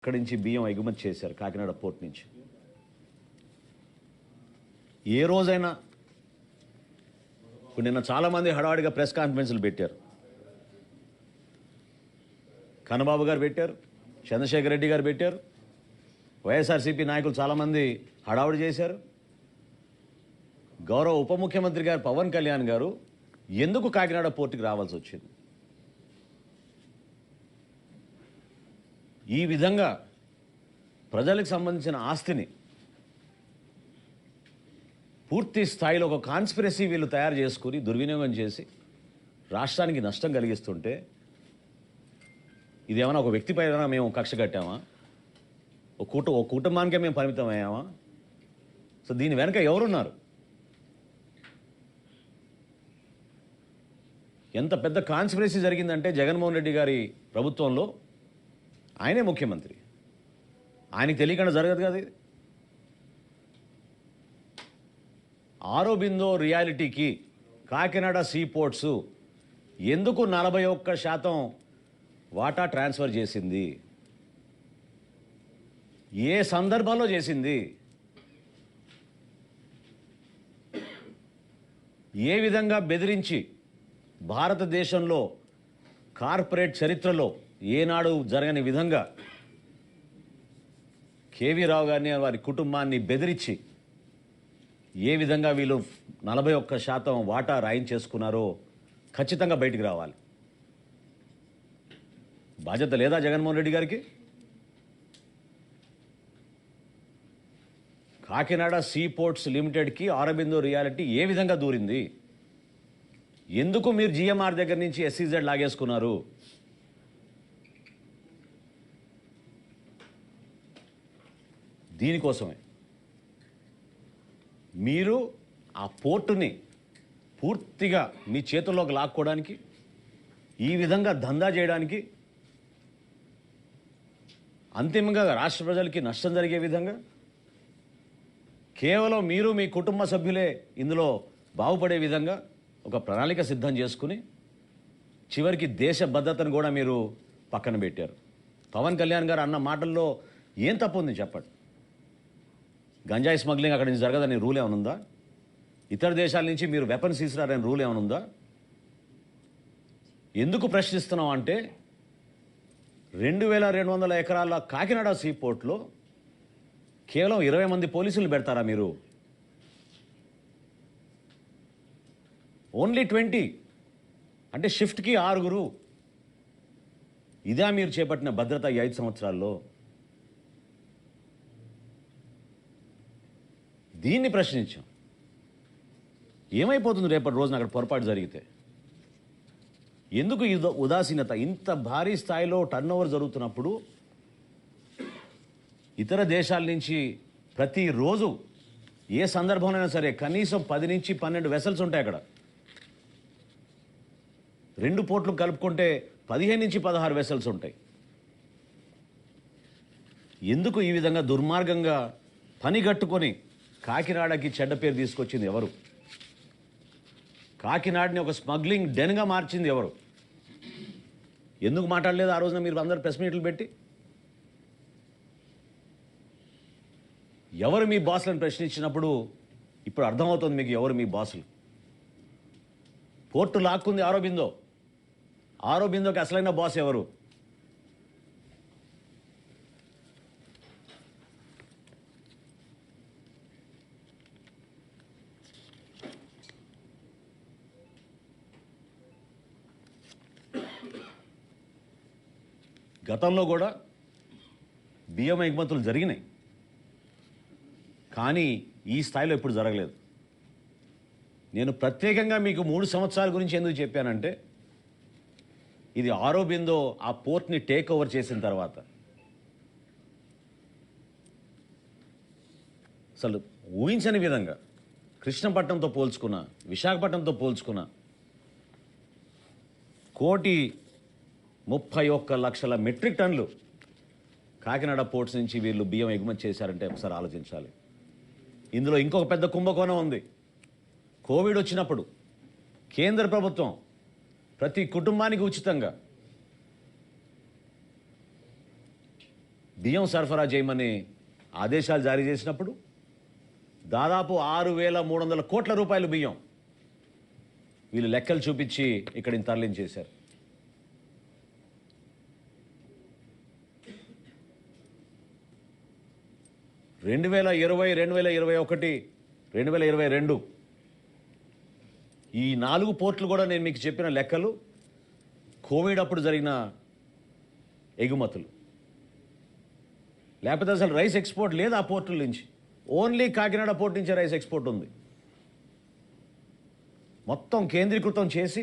అక్కడి నుంచి బియ్యం ఎగుమతి చేశారు కాకినాడ పోర్ట్ నుంచి. ఏ రోజైనా ఇప్పుడు నిన్న చాలామంది హడావిడిగా ప్రెస్ కాన్ఫరెన్స్లు పెట్టారు. కన్నబాబు గారు పెట్టారు, చంద్రశేఖర్ రెడ్డి గారు పెట్టారు, వైఎస్ఆర్సీపీ నాయకులు చాలామంది హడావిడి చేశారు. గౌరవ ఉప ముఖ్యమంత్రి గారు పవన్ కళ్యాణ్ గారు ఎందుకు కాకినాడ పోర్టుకి రావాల్సి వచ్చింది? ఈ విధంగా ప్రజలకు సంబంధించిన ఆస్తిని పూర్తి స్థాయిలో ఒక కాన్స్పిరసీ వీళ్ళు తయారు చేసుకుని దుర్వినియోగం చేసి రాష్ట్రానికి నష్టం కలిగిస్తుంటే ఇదేమైనా ఒక వ్యక్తి పైన మేము కక్ష కట్టామా? ఒక కుటుంబానికే మేము పరిమితం అయ్యామా? సో దీని వెనక ఎవరున్నారు? ఎంత పెద్ద కాన్స్పిరసీ జరిగిందంటే జగన్మోహన్ రెడ్డి గారి ప్రభుత్వంలో ఆయనే ముఖ్యమంత్రి, ఆయనకి తెలియకుండా జరగదు కదా ఇది. ఆరోబిందో రియాలిటీకి కాకినాడ సీ పోర్ట్స్ ఎందుకు 41% వాటా ట్రాన్స్ఫర్ చేసింది? ఏ సందర్భంలో చేసింది? ఏ విధంగా బెదిరించి భారతదేశంలో కార్పొరేట్ చరిత్రలో ఏనాడు జరగని విధంగా కేవీ రావు గారిని వారి కుటుంబాన్ని బెదిరించి ఏ విధంగా వీళ్ళు 41% వాటా రాయించేసుకున్నారో ఖచ్చితంగా బయటికి రావాలి. బాధ్యత లేదా జగన్మోహన్ రెడ్డి గారికి? కాకినాడ సీ పోర్ట్స్ లిమిటెడ్కి ఆరోబిందో రియాలిటీ ఏ విధంగా దూరింది? ఎందుకు మీరు జిఎంఆర్ దగ్గర నుంచి ఎస్సీజెడ్ లాగేసుకున్నారు? దీనికోసమే మీరు ఆ పోర్టుని పూర్తిగా మీ చేతుల్లోకి లాక్కోవడానికి, ఈ విధంగా దందా చేయడానికి, అంతిమంగా రాష్ట్ర ప్రజలకి నష్టం జరిగే విధంగా కేవలం మీరు మీ కుటుంబ సభ్యులే ఇందులో బాగుపడే విధంగా ఒక ప్రణాళిక సిద్ధం చేసుకుని చివరికి దేశ భద్రతను కూడా మీరు పక్కన పెట్టారు. పవన్ కళ్యాణ్ గారు అన్న మాటల్లో ఏం తప్పు ఉంది చెప్పండి? గంజాయి స్మగ్లింగ్ అక్కడి నుంచి జరగదని రూల్ ఏమైనా ఉందా? ఇతర దేశాల నుంచి మీరు వెపన్స్ తీసుకురారని రూల్ ఏమైనా ఉందా? ఎందుకు ప్రశ్నిస్తున్నాం అంటే 2200 ఎకరాల కాకినాడ సీ పోర్ట్లో కేవలం 20 మంది పోలీసులు పెడతారా మీరు? ఓన్లీ 20 అంటే షిఫ్ట్కి 6. ఇదా మీరు చేపట్టిన భద్రత ఈ 5 సంవత్సరాల్లో? దీన్ని ప్రశ్నించాం. ఏమైపోతుంది రేపటి రోజున అక్కడ పొరపాటు జరిగితే? ఎందుకు ఈ ఉదాసీనత? ఇంత భారీ స్థాయిలో టర్నోవర్ జరుగుతున్నప్పుడు ఇతర దేశాల నుంచి ప్రతిరోజు ఏ సందర్భంలోనైనా సరే కనీసం 10 నుంచి 12 వెసల్స్ ఉంటాయి అక్కడ. 2 పోర్ట్లు కలుపుకుంటే 15 నుంచి 16 వెసల్స్ ఉంటాయి. ఎందుకు ఈ విధంగా దుర్మార్గంగా పనిగట్టుకొని కాకినాడకి చెడ్డ పేరు తీసుకొచ్చింది ఎవరు? కాకినాడని ఒక స్మగ్లింగ్ డెన్గా మార్చింది ఎవరు? ఎందుకు మాట్లాడలేదు ఆ రోజున మీరు అందరు ప్రెస్ మీట్లు పెట్టి? ఎవరు మీ బాసులను ప్రశ్నించినప్పుడు ఇప్పుడు అర్థమవుతుంది మీకు ఎవరు మీ బాసులు. పోర్టు లాక్కుంది ఆరోబిందో. ఆరోబిందోకి అసలైన బాస్ ఎవరు? గతంలో కూడా బియ్యం ఎగుమతులు జరిగినాయి, కానీ ఈ స్థాయిలో ఎప్పుడు జరగలేదు. నేను ప్రత్యేకంగా మీకు 3 సంవత్సరాల గురించి ఎందుకు చెప్పానంటే ఇది ఆరోబిందో ఆ పోర్ట్ని టేక్ ఓవర్ చేసిన తర్వాత అసలు ఊహించని విధంగా కృష్ణపట్నంతో పోల్చుకున్న, విశాఖపట్నంతో పోల్చుకున్న 1,31,00,000 మెట్రిక్ టన్నులు కాకినాడ పోర్ట్స్ నుంచి వీళ్ళు బియ్యం ఎగుమతి చేశారంటే ఒకసారి ఆలోచించాలి. ఇందులో ఇంకొక పెద్ద కుంభకోణం ఉంది. కోవిడ్ వచ్చినప్పుడు కేంద్ర ప్రభుత్వం ప్రతి కుటుంబానికి ఉచితంగా బియ్యం సరఫరా చేయమని ఆదేశాలు జారీ చేసినప్పుడు దాదాపు 6,300 కోట్ల రూపాయలు బియ్యం వీళ్ళు లెక్కలు చూపించి ఇక్కడిని తరలించేశారు. రెండు వేల 2021, 2022 ఈ 4 పోర్టులు కూడా నేను మీకు చెప్పిన లెక్కలు కోవిడ్ అప్పుడు జరిగిన ఎగుమతులు. లేకపోతే అసలు రైస్ ఎక్స్పోర్ట్ లేదు ఆ పోర్టుల నుంచి. ఓన్లీ కాకినాడ పోర్ట్ నుంచే రైస్ ఎక్స్పోర్ట్ ఉంది. మొత్తం కేంద్రీకృతం చేసి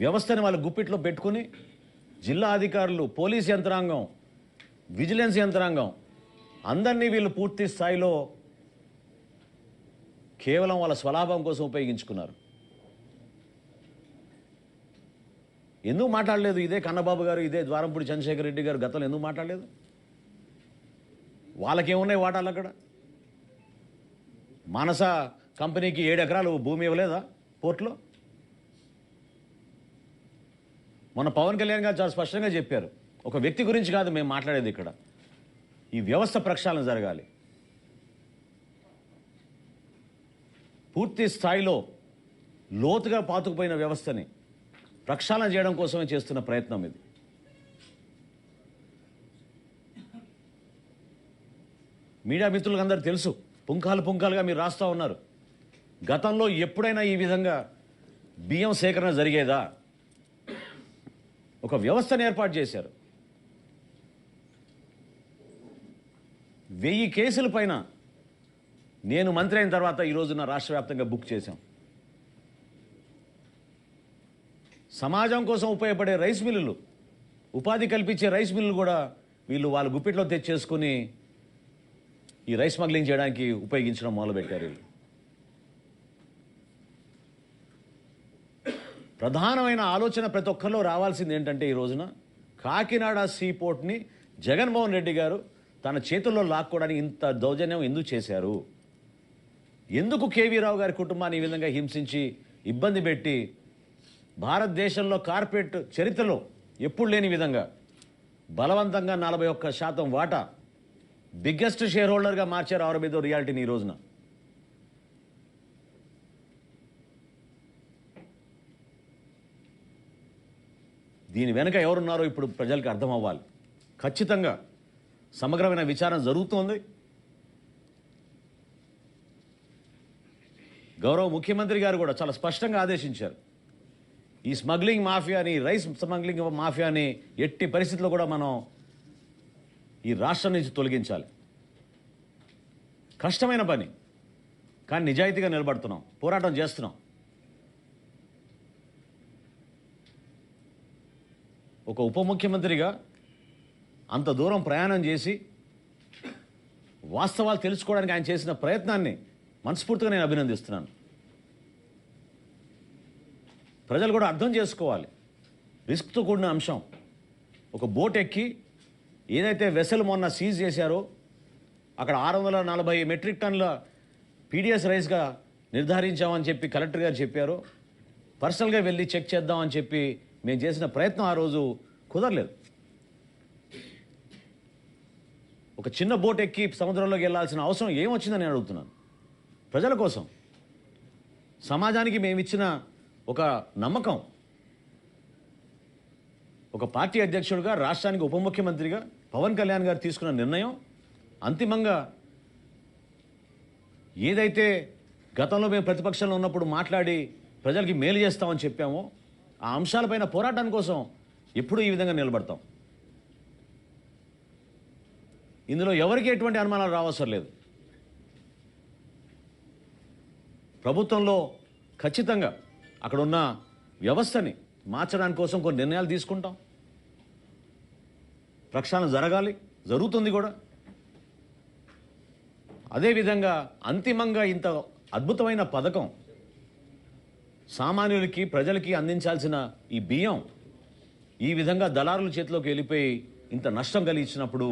వ్యవస్థని వాళ్ళ గుప్పిట్లో పెట్టుకుని జిల్లా అధికారులు, పోలీస్ యంత్రాంగం, విజిలెన్స్ యంత్రాంగం అందరినీ వీళ్ళు పూర్తి స్థాయిలో కేవలం వాళ్ళ స్వలాభం కోసం ఉపయోగించుకున్నారు. ఎందుకు మాట్లాడలేదు ఇదే కన్నబాబు గారు, ఇదే ద్వారంపూడి చంద్రశేఖర్ రెడ్డి గారు గతంలో ఎందుకు మాట్లాడలేదు? వాళ్ళకేమున్నాయి వాటాలు అక్కడ? మానస కంపెనీకి 7 ఎకరాలు భూమి ఇవ్వలేదా పోర్టులో? మన పవన్ కళ్యాణ్ గారు చాలా స్పష్టంగా చెప్పారు, ఒక వ్యక్తి గురించి కాదు మేము మాట్లాడేది, ఇక్కడ ఈ వ్యవస్థ ప్రక్షాళన జరగాలి. పూర్తి స్థాయిలో లోతుగా పాతుకుపోయిన వ్యవస్థని ప్రక్షాళన చేయడం కోసమే చేస్తున్న ప్రయత్నం ఇది. మీడియా మిత్రులకు అందరూ తెలుసు, పుంఖాలుగా మీరు రాస్తూ ఉన్నారు. గతంలో ఎప్పుడైనా ఈ విధంగా బియ్యం సేకరణ జరిగేదా? ఒక వ్యవస్థను ఏర్పాటు చేశారు. 1000 కేసుల పైన నేను మంత్రి అయిన తర్వాత ఈ రోజున రాష్ట్ర వ్యాప్తంగా బుక్ చేశాం. సమాజం కోసం ఉపయోగపడే రైస్ మిల్లులు, ఉపాధి కల్పించే రైస్ మిల్లులు కూడా వీళ్ళు వాళ్ళ గుప్పిట్లో తెచ్చేసుకుని ఈ రైస్ స్మగ్లింగ్ చేయడానికి ఉపయోగించడం మొదలుపెట్టారు. వీళ్ళు ప్రధానమైన ఆలోచన ప్రతి ఒక్కరిలో రావాల్సింది ఏంటంటే, ఈ రోజున కాకినాడ సీ పోర్ట్ని జగన్మోహన్ రెడ్డి గారు తన చేతుల్లో లాక్కోవడానికి ఇంత దౌర్జన్యం ఎందుకు చేశారు? ఎందుకు కేవీ రావు గారి కుటుంబాన్ని ఈ విధంగా హింసించి ఇబ్బంది పెట్టి భారతదేశంలో కార్పొరేట్ చరిత్రలో ఎప్పుడు లేని విధంగా బలవంతంగా 41% వాటా బిగ్గెస్ట్ షేర్ హోల్డర్గా మార్చారు ఆరోబిదో రియాలిటీని ఈ రోజున. దీని వెనుక ఎవరున్నారో ఇప్పుడు ప్రజలకు అర్థం అవ్వాలి. ఖచ్చితంగా సమగ్రమైన విచారణ జరుగుతోంది. గౌరవ ముఖ్యమంత్రి గారు కూడా చాలా స్పష్టంగా ఆదేశించారు, ఈ స్మగ్లింగ్ మాఫియాని, రైస్ స్మగ్లింగ్ మాఫియాని ఎట్టి పరిస్థితుల్లో కూడా మనం ఈ రాష్ట్రం నుంచి తొలగించాలి. కష్టమైన పని, కానీ నిజాయితీగా నిలబడుతున్నాం, పోరాటం చేస్తున్నాం. ఒక ఉప ముఖ్యమంత్రిగా అంత దూరం ప్రయాణం చేసి వాస్తవాలు తెలుసుకోవడానికి ఆయన చేసిన ప్రయత్నాన్ని మనస్ఫూర్తిగా నేను అభినందిస్తున్నాను. ప్రజలు కూడా అర్థం చేసుకోవాలి, రిస్క్తో కూడిన అంశం. ఒక బోట్ ఎక్కి ఏదైతే వెసల్ మొన్న సీజ్ చేశారో అక్కడ 640 మెట్రిక్ టన్నుల పీడిఎస్ రైస్గా నిర్ధారించామని చెప్పి కలెక్టర్ గారు చెప్పారు. పర్సనల్గా వెళ్ళి చెక్ చేద్దామని చెప్పి మేము చేసిన ప్రయత్నం ఆ రోజు కుదరలేదు. ఒక చిన్న బోట్ ఎక్కి సముద్రంలోకి వెళ్ళాల్సిన అవసరం ఏమొచ్చిందని నేను అడుగుతున్నాను. ప్రజల కోసం, సమాజానికి మేమిచ్చిన ఒక నమ్మకం, ఒక పార్టీ అధ్యక్షుడిగా, రాష్ట్రానికి ఉప ముఖ్యమంత్రిగా పవన్ కళ్యాణ్ గారు తీసుకున్న నిర్ణయం అంతిమంగా ఏదైతే గతంలో మేము ప్రతిపక్షంలో ఉన్నప్పుడు మాట్లాడి ప్రజలకి మేలు చేస్తామని చెప్పామో ఆ అంశాలపైన పోరాటాని కోసం ఎప్పుడూ ఈ విధంగా నిలబడతాం. ఇందులో ఎవరికి ఎటువంటి అనుమానాలు రావసరం లేదు. ప్రభుత్వంలో ఖచ్చితంగా అక్కడ ఉన్న వ్యవస్థని మార్చడానికి కోసం కొన్ని నిర్ణయాలు తీసుకుంటాం. ప్రక్షాళన జరగాలి, జరుగుతుంది కూడా. అదేవిధంగా అంతిమంగా ఇంత అద్భుతమైన పథకం సామాన్యులకి, ప్రజలకి అందించాల్సిన ఈ బియ్యం ఈ విధంగా దళారుల చేతిలోకి వెళ్ళిపోయి ఇంత నష్టం కలిగించినప్పుడు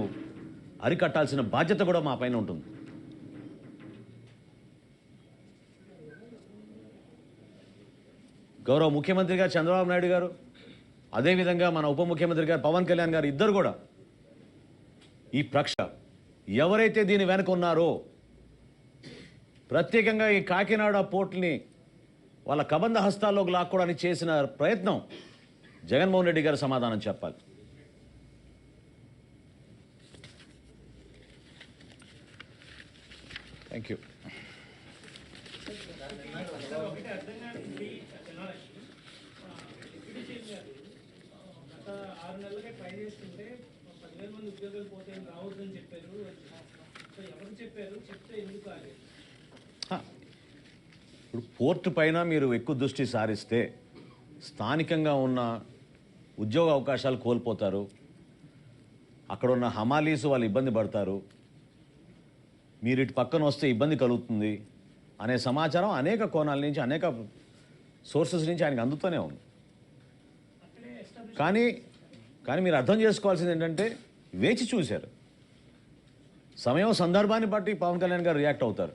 అరికట్టాల్సిన బాధ్యత కూడా మా పైన ఉంటుంది. గౌరవ ముఖ్యమంత్రిగా చంద్రబాబు నాయుడు గారు, అదేవిధంగా మన ఉప ముఖ్యమంత్రి గారు పవన్ కళ్యాణ్ గారు ఇద్దరు కూడా ఈ ఎవరైతే దీని వెనుక ఉన్నారో ప్రత్యేకంగా ఈ కాకినాడ పోర్టుని వాళ్ళ కబంధ హస్తాల్లోకి లాక్కోవడానికి చేసిన ప్రయత్నం జగన్మోహన్ రెడ్డి గారు సమాధానం చెప్పాలి. Thank you. ఇప్పుడు పోర్టు పైన మీరు ఎక్కువ దృష్టి సారిస్తే స్థానికంగా ఉన్న ఉద్యోగ అవకాశాలు కోల్పోతారు, అక్కడ ఉన్న హమాలీస్ వాళ్ళు ఇబ్బంది పడతారు, మీరు ఇటు పక్కన వస్తే ఇబ్బంది కలుగుతుంది అనే సమాచారం అనేక కోణాల నుంచి అనేక సోర్సెస్ నుంచి ఆయనకు అందుతూనే ఉంది. కానీ మీరు అర్థం చేసుకోవాల్సింది ఏంటంటే వేచి చూశారు. సమయం సందర్భాన్ని బట్టి పవన్ కళ్యాణ్ గారు రియాక్ట్ అవుతారు.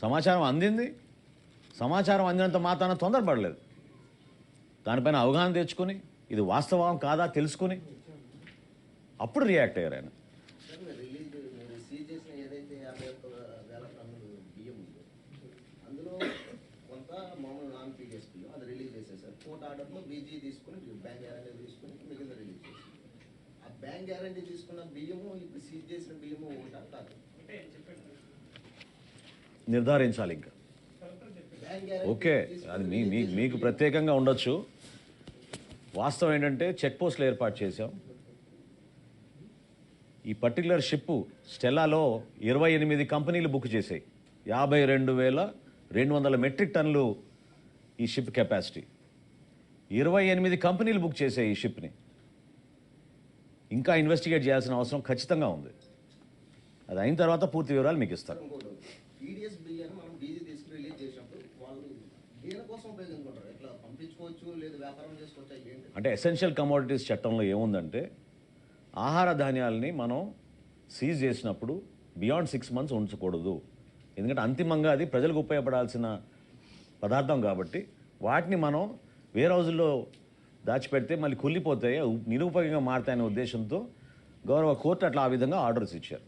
సమాచారం అందినంత మాత్రాన తొందరపడలేదు. దానిపైన అవగాహన తెచ్చుకొని ఇది వాస్తవం కాదా తెలుసుకుని అప్పుడు రియాక్ట్ అయ్యారు ఆయన. నిర్ధారించాలి ఇంకా. ఓకే, అది మీకు ప్రత్యేకంగా ఉండొచ్చు. వాస్తవం ఏంటంటే చెక్ పోస్టులు ఏర్పాటు చేశాం. ఈ పర్టికులర్ షిప్ స్టెల్లాలో 28 కంపెనీలు బుక్ చేశాయి. 52,200 మెట్రిక్ టన్నులు ఈ షిప్ కెపాసిటీ. 28 కంపెనీలు బుక్ చేశాయి ఈ షిప్ని. ఇంకా ఇన్వెస్టిగేట్ చేయాల్సిన అవసరం ఖచ్చితంగా ఉంది. అది అయిన తర్వాత పూర్తి వివరాలు మీకు ఇస్తారు. అంటే ఎసెన్షియల్ కమోడిటీస్ చట్టంలో ఏముందంటే ఆహార ధాన్యాలని మనం సీజ్ చేసినప్పుడు బియాండ్ 6 months ఉంచకూడదు. ఎందుకంటే అంతిమంగా అది ప్రజలకు ఉపయోగపడాల్సిన పదార్థం కాబట్టి వాటిని మనం వేరే రోజుల్లో దాచిపెడితే మళ్ళీ కుళ్ళిపోతాయి, నిరుపయోగంగా మారుతాయనే ఉద్దేశంతో గౌరవ కోర్టు అట్లా ఆ విధంగా ఆర్డర్స్ ఇచ్చారు.